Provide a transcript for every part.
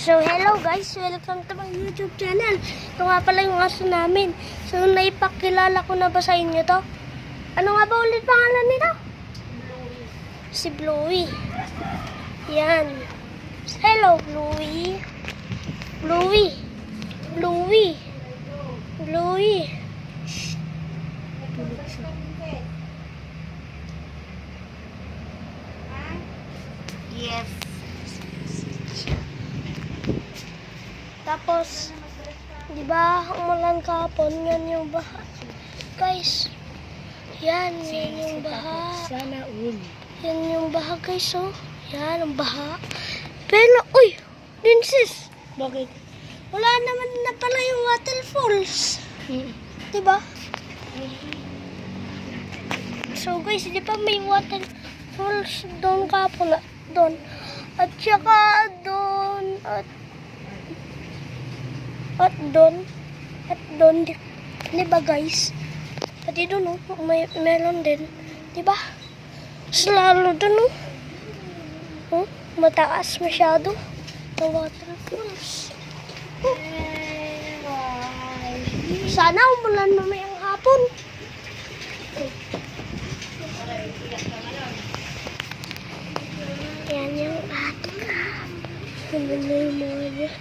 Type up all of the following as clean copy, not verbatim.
So, hello guys! Welcome to my YouTube channel. Ito nga pala yung aso namin. So, naipakilala ko na ba sa inyo to? Ano nga ba ulit pangalan nito? Si Bluey. Yan. Hello, Bluey. Bluey. Bluey. Bluey. Yes. Tapos, di ba, umulan kahapon, yan yung baha. Guys, yan yung baha. Sana all. Yan yung baha, guys, oh. Yan, ang baha. Pero, uy, Princess, Bakit? wala naman na pala yung waterfalls. Di ba? So, guys, di ba may waterfalls doon kahapon, doon. At saka doon, at doon, di ba guys? Pati doon, oh, meron din, di ba? Lalo doon, oh, mataas masyado ang waterfalls. Sana umulan mamayang hapon. Yan yung ating ano na yung mga niya.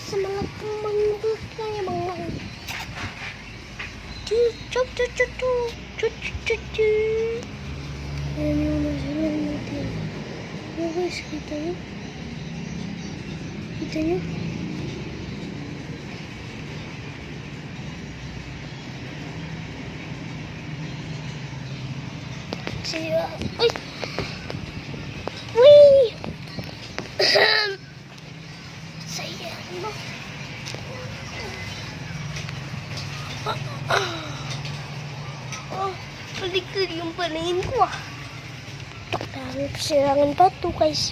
Sa mga pumanggut na yung mga ayan yung nasalan natin. Oh guys, kita nyo? Kita nyo? Siya. Uy! Uy! Saya mo. Oh, palikod yung panahin ko ah. Dami pa silangan pa to guys.